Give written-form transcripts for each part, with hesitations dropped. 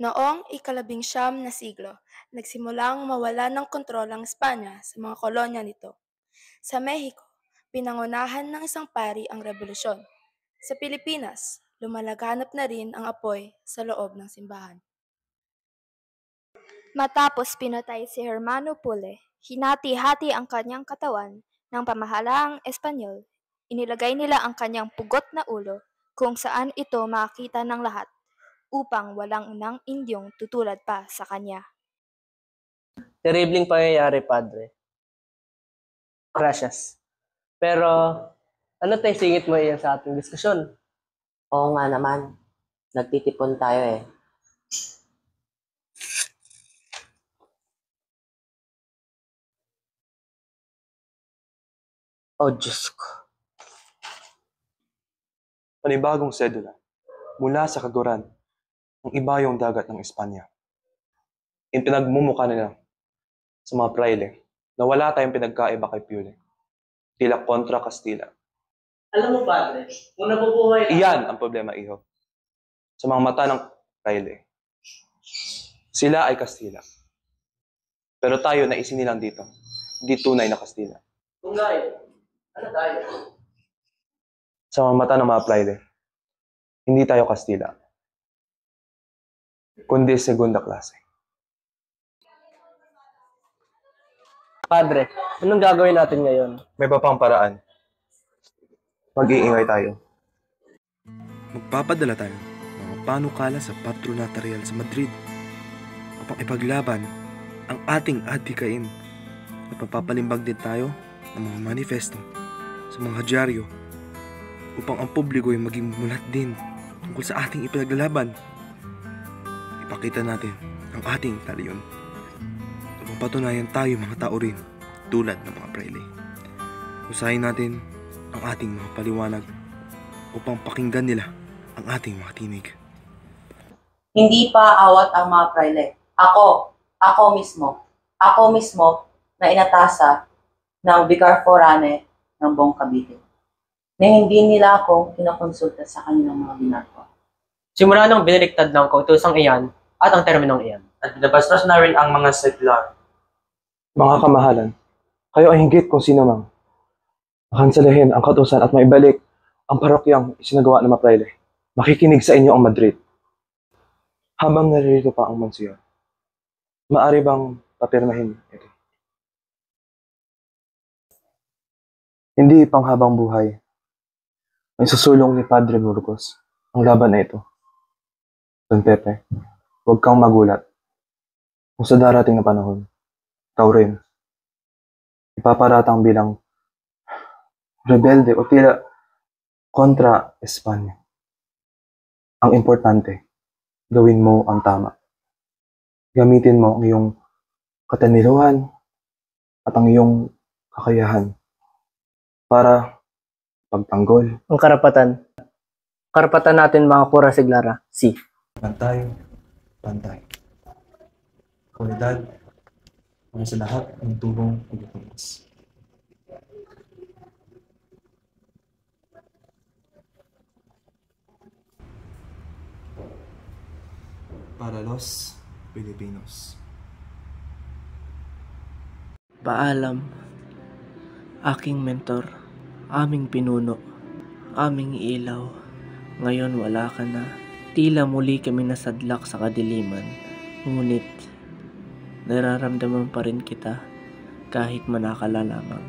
Noong ika-19 na siglo, nagsimulang mawala ng kontrol ang Espanya sa mga kolonya nito. Sa Mexico, pinangunahan ng isang pari ang revolusyon. Sa Pilipinas, lumalaganap na rin ang apoy sa loob ng simbahan. Matapos pinatay si Hermano Pule, hinati-hati ang kanyang katawan ng pamahalaang Espanyol. Inilagay nila ang kanyang pugot na ulo kung saan ito makita ng lahat upang walang nang Indyong tutulad pa sa kanya. Terribling pangyayari, Padre. Gracias. Pero, ano tayo singit mo iyan sa ating diskusyon? Oo nga naman. Nagtitipon tayo eh. Oh, Diyos ko. Panibagong sedula mula sa kaguran ng ibayong dagat ng Espanya. Pinagmumukha nila sa mga praile na wala tayong pinagkaiba kay Pule. Tila kontra Kastila. Alam mo, Padre, kung nabubuhay Iyan ang problema, iho. Sa mga mata ng praile. Sila ay Kastila. Pero tayo na isinilang dito. Hindi tunay na Kastila. Kung gaya, ano tayo? Sa mga mata ng mga praile, hindi tayo Kastila. Kundi segunda klase. Padre, anong gagawin natin ngayon? May pa pang paraan. Mag-iingay tayo. Magpapadala tayo ng mga panukala sa Patronato Real sa Madrid upang ipaglaban ang ating adhikain at magpapalimbag din tayo ng mga manifesto sa mga hadyaryo upang ang publiko ay maging mulat din tungkol sa ating ipinaglalaban. Ipakita natin ang ating talion upang patunayan tayo mga tao rin tulad ng mga praile. Usahin natin ang ating mga paliwanag upang pakinggan nila ang ating mga tinig. Hindi pa awat ang mga praile. Ako mismo na inatasa ng Vicar Forane ng buong Cavite. Na hindi nila ako kinakonsulta sa kanilang mga binarko. Simula nang binaliktad ng kautosang iyan at ang terminong iyan. At binabastos na rin ang mga secular. Mga kamahalan, kayo ay hinggit kung sino mang makansalahin ang kautusan at maibalik ang parokyang isinagawa ng mga praile. Makikinig sa inyo ang Madrid. Habang naririto pa ang Monsignor, maaari bang papirmahin ito? Hindi panghabang buhay ay susulong ni Padre Burgos ang laban na ito. Don Pepe, huwag kang magulat. Kung sa darating na panahon, ikaw rin, ipaparatang bilang rebelde o tila kontra Espanya. Ang importante, gawin mo ang tama. Gamitin mo ang iyong kataniluhan at ang iyong kakayahan para pagtanggol. Ang karapatan. Karapatan natin mga kura siglara. Si. Pantay. Kalidad para sa lahat ng tubong Pilipinas. Para los Filipinos. Paalam, aking mentor, aming pinuno, aming ilaw. Ngayon wala ka na. Tila muli kami nasadlak sa kadiliman. Ngunit, nararamdaman pa rin kita kahit manakala lamang.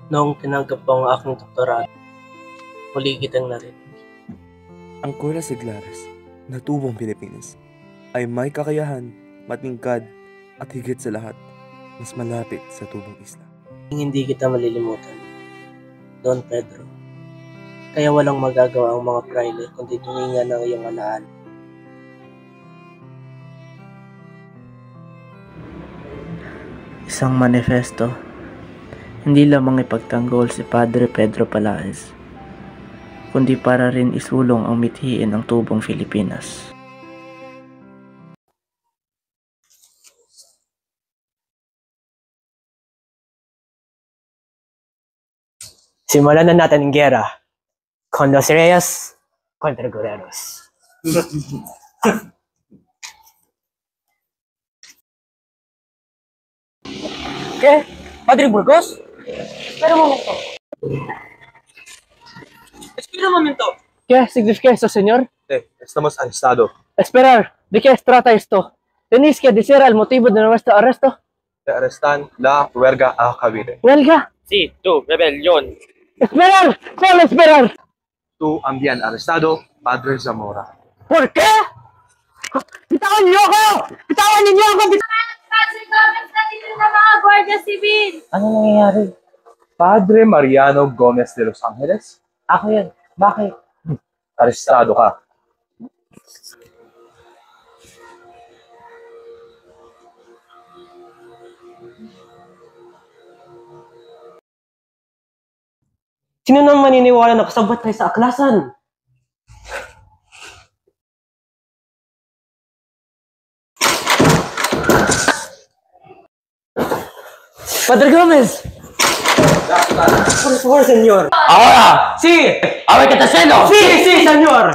Noong tinanggap ko ang aking doktorado, muli kitang narinig. Ang Kuya Siglares na tubong Pilipinas ay may kakayahan, matingkad at higit sa lahat, mas malapit sa tubong isla. Hindi kita malilimutan, Don Pedro. Kaya walang magagawa ang mga praile kundi tumingan ng iyong alaala. Isang manifesto, hindi lamang ipagtanggol si Padre Pedro Palaez, kundi para rin isulong ang mithiin ng tubong Pilipinas. Simulan na natin ang gera. Con los Reyes contra Guerreros. ¿Qué? ¿Padre Burgos? Espera un momento. Espera un momento. ¿Qué significa eso, señor? Estamos arrestados. Esperar. ¿De qué trata esto? ¿Tenéis que decir el motivo de nuestro arresto? Te arrestan la huelga a Cavite. ¿Huelga? Sí, tú, rebelión. ¡Esperar! ¡Solo esperar! Tú también arrestado, Padre Zamora. ¿Por qué? ¡Bitawan niyo ako! ¡Bitawan ninyo ako! Ano nangyayari? Padre Mariano Gomez de Los Angeles? Ako yan. Bakit? Arrestado ka. Sino nang maniniwala na kasabot tayo sa aklasan? Padre Gomez! Por favor, señor. ¡Ahora! Sí! ¡A ver qué te celo! Sí, sí, señor.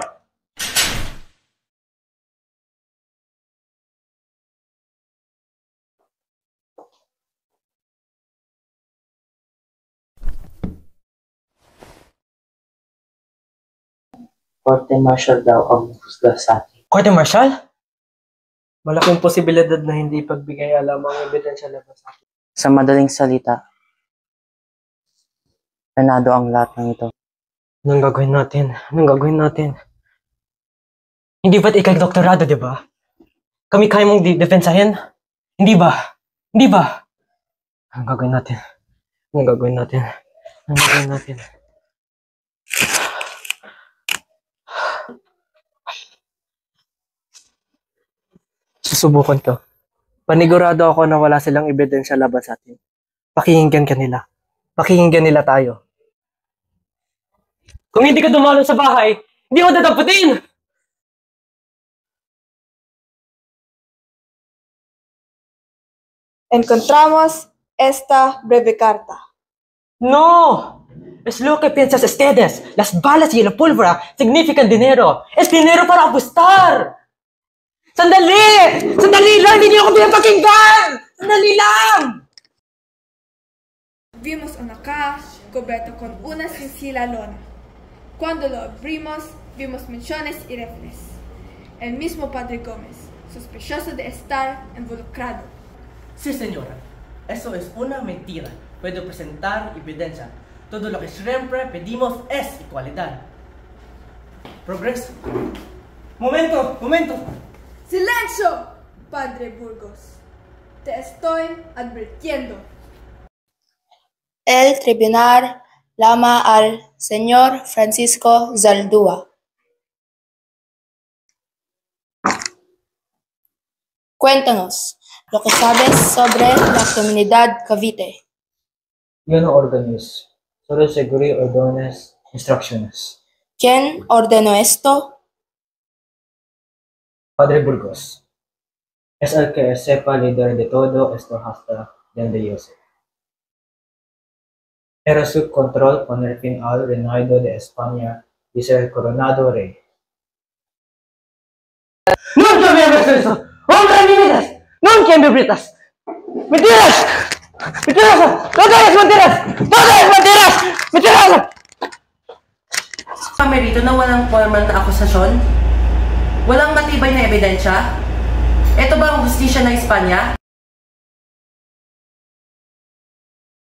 Korte martial daw ang husga sa atin. Korte martial? Malaking posibilidad na hindi pagbigay alam ang ebidensya labas sa atin. Sa madaling salita, planado ang lahat ng ito. Anong gagawin natin? Anong gagawin natin? Hindi ba't ikaw doktorado, di ba? Kami kaya mong defensahin? Hindi ba? Hindi ba? Anong gagawin natin? Anong gagawin natin? Anong gagawin natin? Susubukan ko. Panigurado ako na wala silang ebidensya laban sa atin. Pakinggan ka nila. Pakinggan nila tayo. Kung hindi ka dumalo sa bahay, hindi mo dadaputin! Encontramos esta breve carta. ¡No! Es lo que piensas ustedes. Las balas y la pólvora significan dinero. Es dinero para apostar. ¡Sandali! ¡Sandali lang! Hindi niyo ako pinapakinggan! ¡Sandali lang! Vimos una caja cubierta con una sencilla lona. Cuando lo abrimos, vimos mechones y rifles. El mismo Padre Gómez, sospechoso de estar involucrado. Sí, señora. Eso es una mentira. Puedo presentar evidencia. Todo lo que siempre pedimos es igualdad. Progreso. Momento, momento. ¡Silencio, Padre Burgos! Te estoy advirtiendo. El tribunal llama al señor Francisco Zaldúa. Cuéntanos lo que sabes sobre la comunidad Cavite. Yo no organizo. Solo seguí órdenes, instrucciones. ¿Quién ordenó esto? Padre Burgos. Es el que sepa líder de todo esto hasta donde yo sé. Era su control poner fin al reinado de España y ser coronado rey. ¡Nunca me hagas eso! ¡Hombre, ni miras! ¡Nunca me britas! ¡Mentiras! ¡Mentiras! ¡Todo es mentiras! ¡Todo es mentiras! ¡Mentiras! Pamerito na walang formal na akusasyon? Walang matibay na ebidensya? Ito ba ang hustisya ng Espanya?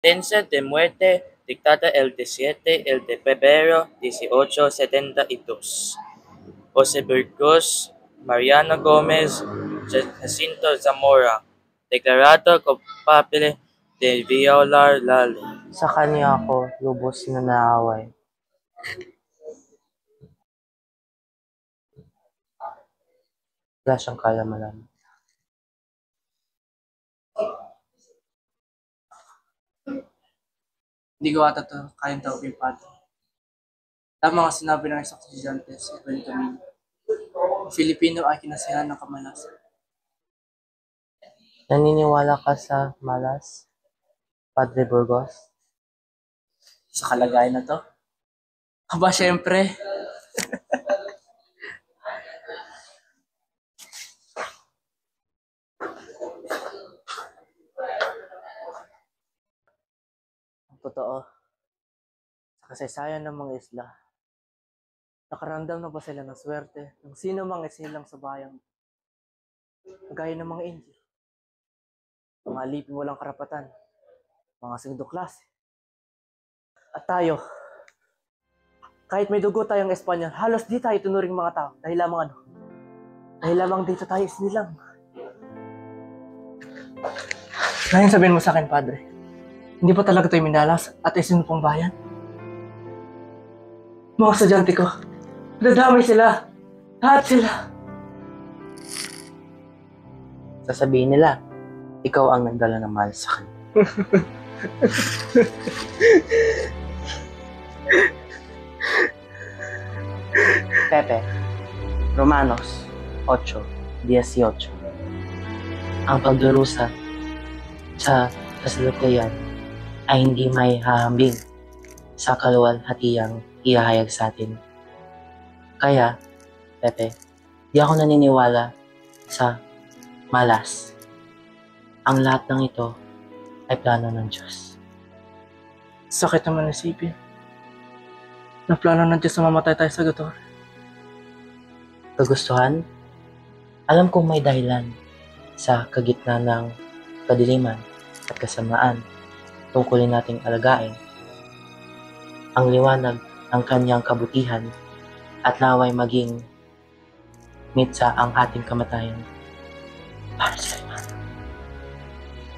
Sentencia de muerte dictada el 17 de febrero 1872. José Burgos, Mariano Gómez, Jacinto Zamora, declarado culpable de violar la ley. Sa kanya ako lubos na naaway. Wala siyang kaya malaman. Hindi ko ata ito kayang tawagin padre. Tama nga sinabi ng isang estudyante sa Benjamin. Ang Filipino ay kinasihan ng kamalasan. Naniniwala ka sa malas, Padre Burgos? Sa kalagayan na to? Aba, syempre. totoo, sa kasaysayan ng mga isla, nakaramdam na ba sila ng swerte ng sino mang isilang sa bayang gaya ng mga Indio, mga alipin walang karapatan, mga segundo klase. At tayo, kahit may dugo tayong Espanyol, halos di tayo tunuring mga tao dahil lamang dito tayo isinilang. Ngayon sabihin mo sa akin, Padre, hindi pa talaga tayo minalas at isinumpong bayan? Mga estudyante ko, nadamay sila. Lahat sila. Sasabihin nila, ikaw ang nagdala ng mahal sa kanya. Pepe, Romanos 8:18. Ang pagdurusa sa kasalukuyan ay hindi may hahambing sa kaluwalhatiang ihahayag sa atin. Kaya, Pepe, di ako naniniwala sa malas. Ang lahat ng ito ay plano ng Diyos. Sakit naman isipin na plano ng Diyos na mamatay tayo sa gator. Kagustuhan? Alam kong may dahilan sa kagitna ng kadiliman at kasamaan tungkulin nating alagain ang liwanag ng kanyang kabutihan at naway maging mitsa ang ating kamatayan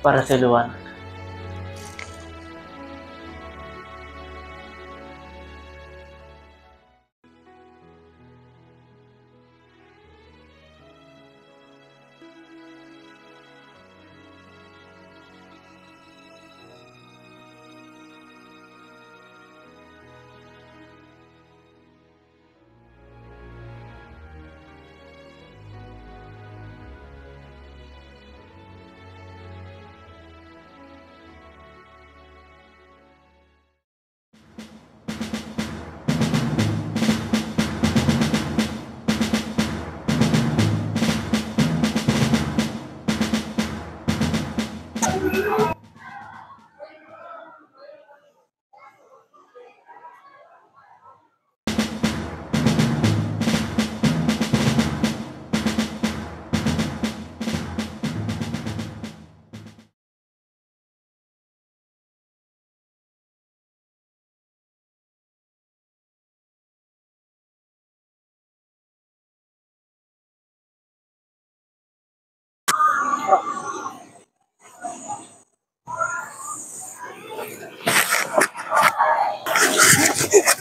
Para sa liwanag.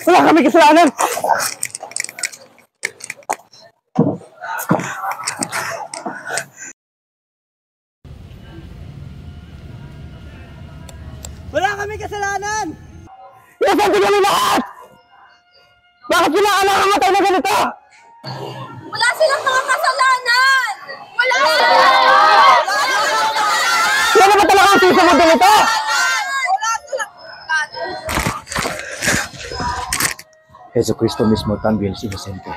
Wala kami kasalanan! Wala kami kasalanan! Nasabi kami lahat! Bakit sila alam ang matay na ganito? Wala silang mga kasalanan! Wala! Yan na ba talaga ang sisamod ganito? Jesucristo mismo también es inocente.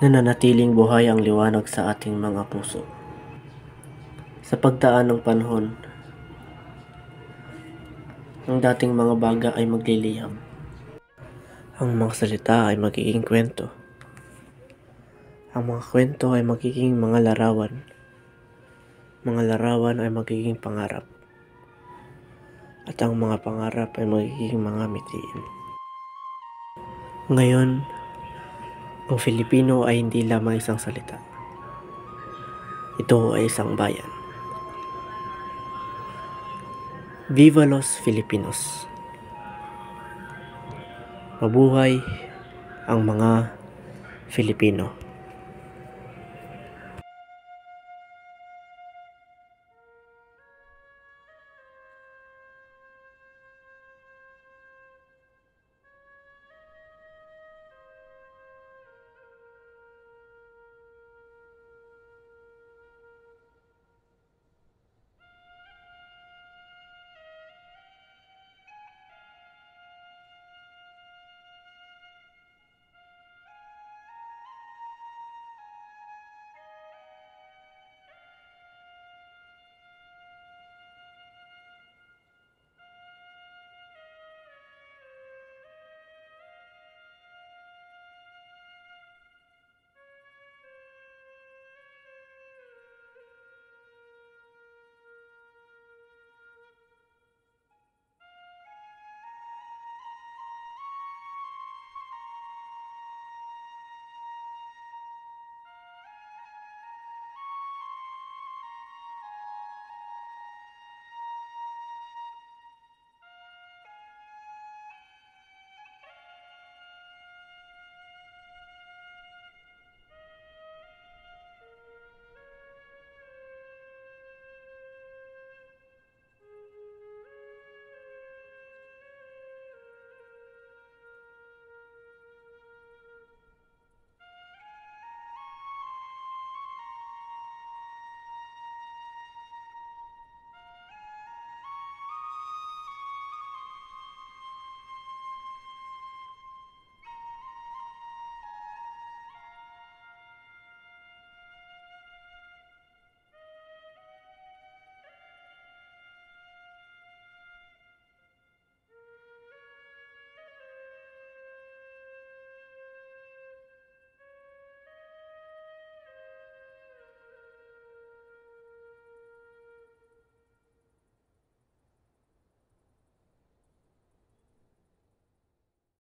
Nananatiling buhay ang liwanag sa ating mga puso. Sa pagdaan ng panahon, ang dating mga baga ay magliliyam. Ang mga salita ay magiging kwento. Ang mga kwento ay magiging mga larawan. Mga larawan ay magiging pangarap. At ang mga pangarap ay magiging mga mithiin. Ngayon, ang Filipino ay hindi lamang isang salita. Ito ay isang bayan. Viva los Filipinos! Mabuhay ang mga Filipino!